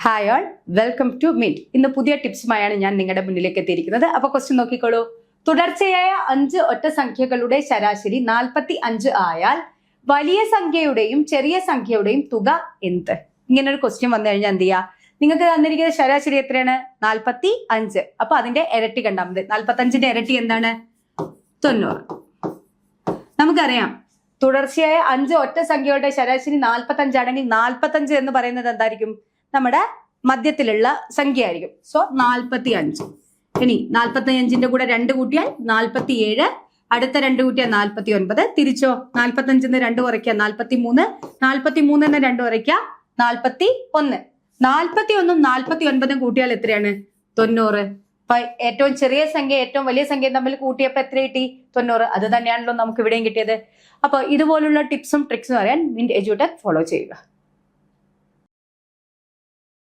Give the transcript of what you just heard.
Hi all, welcome to mint. ഇന്ന് പുതിയ ടിപ്സുമായാണ് ഞാൻ നിങ്ങളുടെ മുന്നിലേക്ക് എത്തിയിരിക്കുന്നത്. അപ്പൊ ക്വസ്റ്റ്യൻ നോക്കിക്കോളൂ. തുടർച്ചയായ 5 ഒറ്റ സംഖ്യകളുടെ ശരാശരി 45 ആയാൽ വലിയ സംഖ്യയുടെയും ചെറിയ സംഖ്യയുടെയും തുക എന്ത്? ഇങ്ങനെ ഒരു ക്വസ്റ്റ്യൻ വന്നു കഴിഞ്ഞാൽ എന്ത് ചെയ്യാ? നിങ്ങൾക്ക് തന്നിരിക്കുന്ന ശരാശരി എത്രയാണ്? 45. അപ്പൊ അതിന്റെ ഇരട്ടി കണ്ടാൽ മതി. 45ന്റെ ഇരട്ടി എന്താണ്? 90. നമുക്കറിയാം തുടർച്ചയായ 5 ഒറ്റ സംഖ്യകളുടെ ശരാശരി 45 ആണെങ്കിൽ 45 എന്ന് പറയുന്നത് എന്തായിരിക്കും? നമ്മുടെ മധ്യത്തിലുള്ള സംഖ്യ ആയിരിക്കും. സോ 45. ഇനി 45ന്റെ കൂടെ 2 കൂട്ടിയാൽ 47, അടുത്ത 2 കൂട്ടിയാൽ 49. തിരിച്ചോ 45 2 കുറയ്ക്കുക 43, 43 2 കുറയ്ക്കുക 41. 41ഉം 49ഉം കൂട്ടിയാൽ എത്രയാണ്? 90. അപ്പൊ ഏറ്റവും ചെറിയ സംഖ്യ ഏറ്റവും വലിയ സംഖ്യയും തമ്മിൽ കൂട്ടിയപ്പോ എത്ര കിട്ടി? 90. അത് തന്നെയാണല്ലോ നമുക്ക് ഇവിടെയും കിട്ടിയത്. അപ്പൊ ഇതുപോലുള്ള ടിപ്സും ട്രിക്സും അറിയാൻ മിന്റ് എഡ്യൂടെക് ഫോളോ ചെയ്യുക.